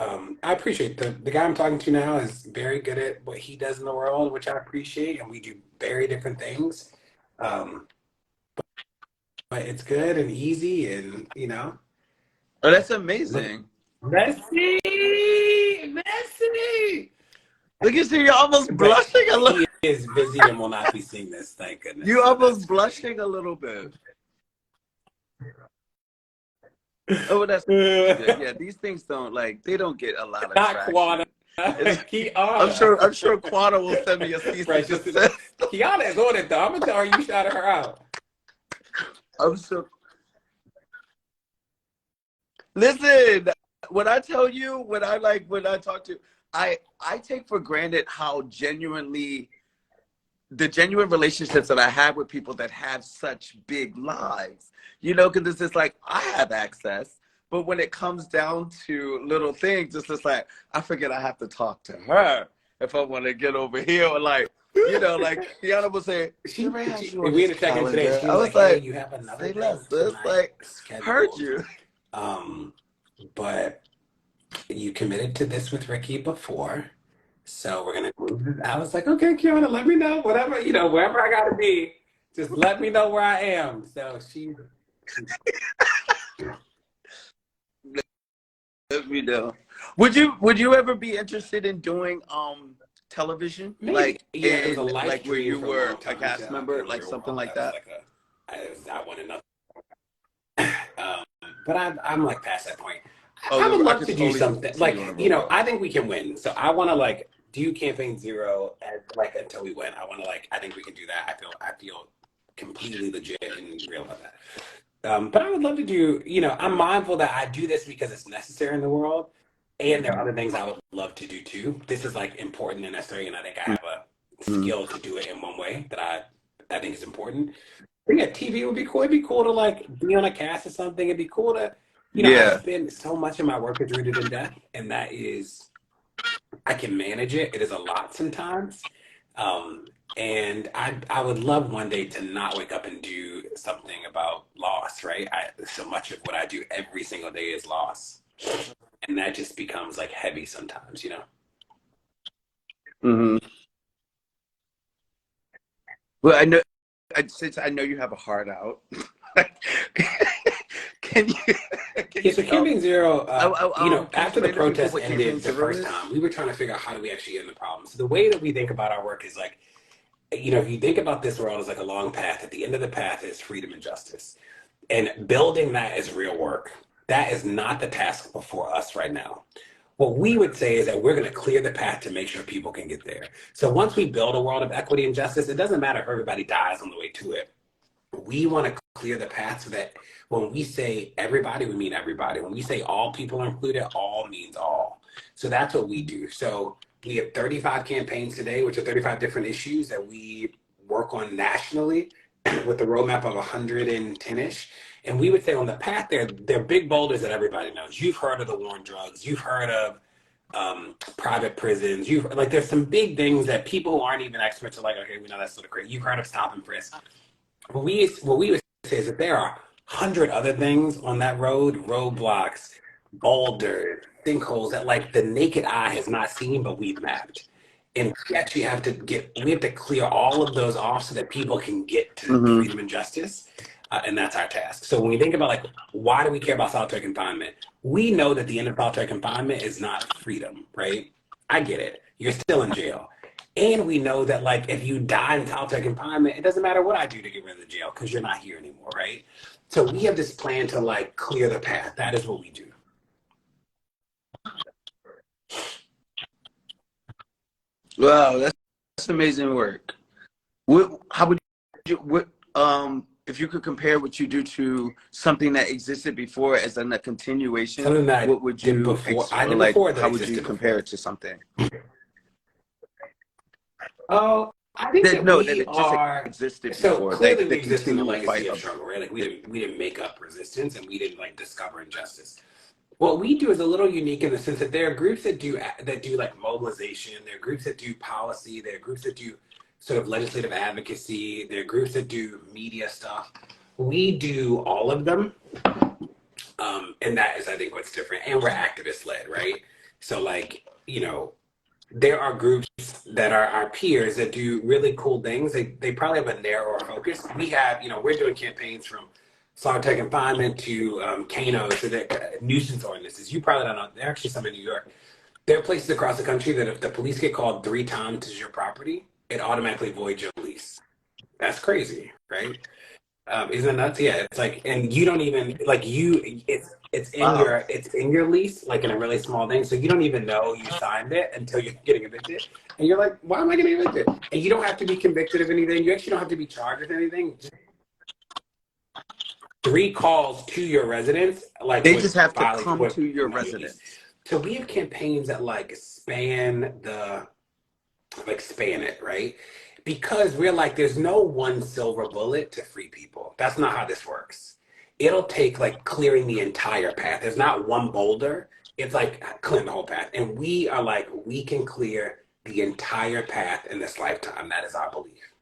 [SPEAKER 2] I appreciate the guy I'm talking to now is very good at what he does in the world, which I appreciate, and we do very different things. Um, but it's good and easy, and
[SPEAKER 1] Oh, that's
[SPEAKER 2] look,
[SPEAKER 1] amazing.
[SPEAKER 2] messy, messy.
[SPEAKER 1] Look, you see, you're almost
[SPEAKER 2] But
[SPEAKER 1] blushing a little.
[SPEAKER 2] he is busy and will not be seeing this, thank goodness.
[SPEAKER 1] You
[SPEAKER 2] So
[SPEAKER 1] almost
[SPEAKER 2] that's really.
[SPEAKER 1] blushing a little bit. Oh, that's good.
[SPEAKER 2] Not
[SPEAKER 1] Yeah, these things don't like they don't get a lot of
[SPEAKER 2] Kiana.
[SPEAKER 1] traction. It's,
[SPEAKER 2] Kiana.
[SPEAKER 1] I'm sure Quana will send me a cease and
[SPEAKER 2] Precious.
[SPEAKER 1] desist.
[SPEAKER 2] Kiana is on it though. I'm gonna tell her you shouted her out.
[SPEAKER 1] I'm sure. Listen, when I tell you, when I talk to, I take for granted how genuinely the genuine relationships that I have with people that have such big lives. Because it's just like I have access, but when it comes down to little things, it's just like I forget I have to talk to her if I want to get over here, or like Kiana will say, DeRay has you on
[SPEAKER 2] We
[SPEAKER 1] his
[SPEAKER 2] had a check in today.
[SPEAKER 1] calendar.
[SPEAKER 2] She
[SPEAKER 1] I
[SPEAKER 2] was
[SPEAKER 1] was
[SPEAKER 2] like, "Hey,
[SPEAKER 1] like,
[SPEAKER 2] you have another
[SPEAKER 1] say
[SPEAKER 2] thing
[SPEAKER 1] less, sis.
[SPEAKER 2] tonight
[SPEAKER 1] Like, heard
[SPEAKER 2] scheduled,
[SPEAKER 1] you.
[SPEAKER 2] um, but you committed to this with Ricky before, so we're gonna move it." I was like, "Okay, Kiana, let me know whatever wherever I gotta be. Just let me know where I am." So she.
[SPEAKER 1] Let me know. Would you ever be interested in doing television,
[SPEAKER 2] Maybe. Yeah, it was a
[SPEAKER 1] like
[SPEAKER 2] life
[SPEAKER 1] where
[SPEAKER 2] dream
[SPEAKER 1] you
[SPEAKER 2] for a
[SPEAKER 1] were
[SPEAKER 2] long
[SPEAKER 1] a
[SPEAKER 2] time
[SPEAKER 1] cast
[SPEAKER 2] to be
[SPEAKER 1] member,
[SPEAKER 2] in the
[SPEAKER 1] like
[SPEAKER 2] real
[SPEAKER 1] something
[SPEAKER 2] world.
[SPEAKER 1] like
[SPEAKER 2] That was
[SPEAKER 1] that?
[SPEAKER 2] like I wanted nothing. But I'm like past that point. I would
[SPEAKER 1] Oh, I
[SPEAKER 2] love
[SPEAKER 1] could
[SPEAKER 2] to do
[SPEAKER 1] totally
[SPEAKER 2] something
[SPEAKER 1] see you on
[SPEAKER 2] like,
[SPEAKER 1] a robot.
[SPEAKER 2] I think we can win. So I want to like do campaign zero and like until we win. I want to like, I think we can do that. I feel completely legit and real about that. But I would love to do, I'm mindful that I do this because it's necessary in the world. And there are other things I would love to do too. This is like important and necessary, and I think I have a
[SPEAKER 1] Mhm.
[SPEAKER 2] skill to do it in one way that I think is important. But yeah, TV would be cool. It'd be cool to like be on a cast or something. It'd be cool to, I
[SPEAKER 1] Yeah.
[SPEAKER 2] spend so much of my work is rooted in death, and that is I can manage it. It is a lot sometimes. And I would love one day to not wake up and do something about loss, right? So much of what I do every single day is loss. And that just becomes like heavy sometimes.
[SPEAKER 1] Hmm. Well, I know, since I know you have a heart out, can you can
[SPEAKER 2] Yeah,
[SPEAKER 1] you
[SPEAKER 2] so
[SPEAKER 1] tell?
[SPEAKER 2] Campaign Zero,
[SPEAKER 1] Can you
[SPEAKER 2] after the
[SPEAKER 1] explain to people
[SPEAKER 2] protest
[SPEAKER 1] what Campaign
[SPEAKER 2] ended the
[SPEAKER 1] Zero
[SPEAKER 2] first
[SPEAKER 1] is?
[SPEAKER 2] time, we were trying to figure out how do we actually end the problem. So the way that we think about our work is like, if you think about this world as like a long path, at the end of the path is freedom and justice. And building that is real work. That is not the task before us right now. What we would say is that we're going to clear the path to make sure people can get there. So once we build a world of equity and justice, it doesn't matter if everybody dies on the way to it. We want to clear the path so that when we say everybody, we mean everybody. When we say all people are included, all means all. So that's what we do. So we have 35 campaigns today, which are 35 different issues that we work on nationally with a roadmap of 110-ish. And we would say on the path there, they're big boulders that everybody knows. You've heard of the war on drugs. You've heard of private prisons. You've like there's some big things that people who aren't even experts are like, okay, we know that's sort of great. You've heard of stop and frisk. What we would say is that there are 100 other things on that road, roadblocks, boulders, sinkholes that like the naked eye has not seen, but we've mapped. And we have to clear all of those off so that people can get to
[SPEAKER 1] Hmm.
[SPEAKER 2] freedom and justice. And that's our task. So when we think about like, why do we care about solitary confinement? We know that the end of solitary confinement is not freedom, right? I get it. You're still in jail. And we know that like if you die in solitary confinement, it doesn't matter what I do to get rid of the jail because you're not here anymore, right? So we have this plan to like clear the path. That is what we do.
[SPEAKER 1] Wow, that's amazing work. How would you if you could compare what you do to something that existed before as in a continuation,
[SPEAKER 2] Something that
[SPEAKER 1] what would you
[SPEAKER 2] I did
[SPEAKER 1] like?
[SPEAKER 2] before that
[SPEAKER 1] How would you
[SPEAKER 2] existed
[SPEAKER 1] compare
[SPEAKER 2] before.
[SPEAKER 1] it to something
[SPEAKER 2] Oh, I think
[SPEAKER 1] that
[SPEAKER 2] that
[SPEAKER 1] no that
[SPEAKER 2] we
[SPEAKER 1] it just
[SPEAKER 2] are.
[SPEAKER 1] existed
[SPEAKER 2] So
[SPEAKER 1] before,
[SPEAKER 2] clearly,
[SPEAKER 1] like
[SPEAKER 2] we
[SPEAKER 1] the
[SPEAKER 2] exist in the
[SPEAKER 1] continual
[SPEAKER 2] legacy
[SPEAKER 1] fight
[SPEAKER 2] of
[SPEAKER 1] of?
[SPEAKER 2] struggle, right? Like we didn't make up resistance, and we didn't like discover injustice. What we do is a little unique in the sense that there are groups that do like mobilization. There are groups that do policy. There are groups that do sort of legislative advocacy. There are groups that do media stuff. We do all of them, and that is, I think, what's different. And we're activist led, right? So, like, there are groups that are our peers that do really cool things. They probably have a narrower focus. We're doing campaigns from solitary confinement to Kano to the nuisance ordinances. You probably don't know. There are actually some in New York. There are places across the country that if the police get called 3 times to your property, it automatically voids your lease. That's crazy, right? Isn't that nuts? Yeah, it's like, and you don't even like
[SPEAKER 1] Wow.
[SPEAKER 2] it's in your lease, like in a really small thing. So you don't even know you signed it until you're getting evicted, and you're like, why am I getting evicted? And you don't have to be convicted of anything. You actually don't have to be charged with anything. Just 3 calls to your residence, like
[SPEAKER 1] They
[SPEAKER 2] would
[SPEAKER 1] just have to
[SPEAKER 2] violate
[SPEAKER 1] come
[SPEAKER 2] would
[SPEAKER 1] to your
[SPEAKER 2] null your lease.
[SPEAKER 1] residence.
[SPEAKER 2] So we have campaigns that span it, right? Because we're like, there's no one silver bullet to free people. That's not how this works. It'll take like clearing the entire path. There's not one boulder. It's like clearing the whole path. And we are like, we can clear the entire path in this lifetime. That is our belief.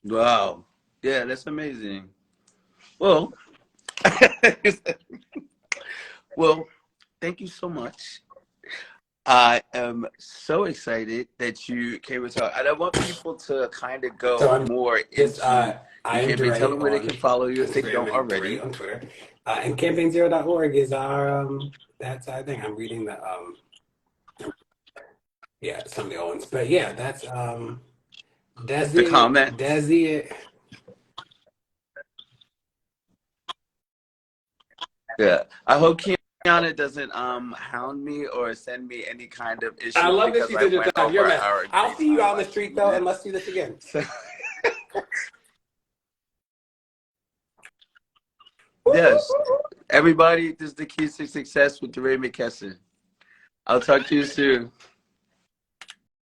[SPEAKER 1] Wow. Yeah, that's amazing. Well, well, thank you so much. I am so excited that you came and talk. And I want people to kind of
[SPEAKER 2] So
[SPEAKER 1] go
[SPEAKER 2] I'm
[SPEAKER 1] more
[SPEAKER 2] just,
[SPEAKER 1] into
[SPEAKER 2] I
[SPEAKER 1] your
[SPEAKER 2] am
[SPEAKER 1] campaign. Tell
[SPEAKER 2] DeRay
[SPEAKER 1] them where they
[SPEAKER 2] on
[SPEAKER 1] can follow you if they don't
[SPEAKER 2] Instagram and DeRay
[SPEAKER 1] already.
[SPEAKER 2] on Twitter. And campaignzero.org is that's, I think I'm reading some of the old ones. But yeah, that's
[SPEAKER 1] The
[SPEAKER 2] it.
[SPEAKER 1] comments.
[SPEAKER 2] That's it.
[SPEAKER 1] Yeah. I hope Ariana doesn't hound me or send me any kind of
[SPEAKER 2] I
[SPEAKER 1] issues
[SPEAKER 2] love that
[SPEAKER 1] because
[SPEAKER 2] she
[SPEAKER 1] I
[SPEAKER 2] did your
[SPEAKER 1] went
[SPEAKER 2] time. You're a
[SPEAKER 1] over
[SPEAKER 2] mess.
[SPEAKER 1] our
[SPEAKER 2] I'll
[SPEAKER 1] agreed
[SPEAKER 2] see you
[SPEAKER 1] time
[SPEAKER 2] out on the
[SPEAKER 1] like
[SPEAKER 2] street
[SPEAKER 1] 2
[SPEAKER 2] though, and
[SPEAKER 1] minutes.
[SPEAKER 2] let's do this again.
[SPEAKER 1] So, yes, everybody, this is the key to success with DeRay McKesson. I'll talk to you soon.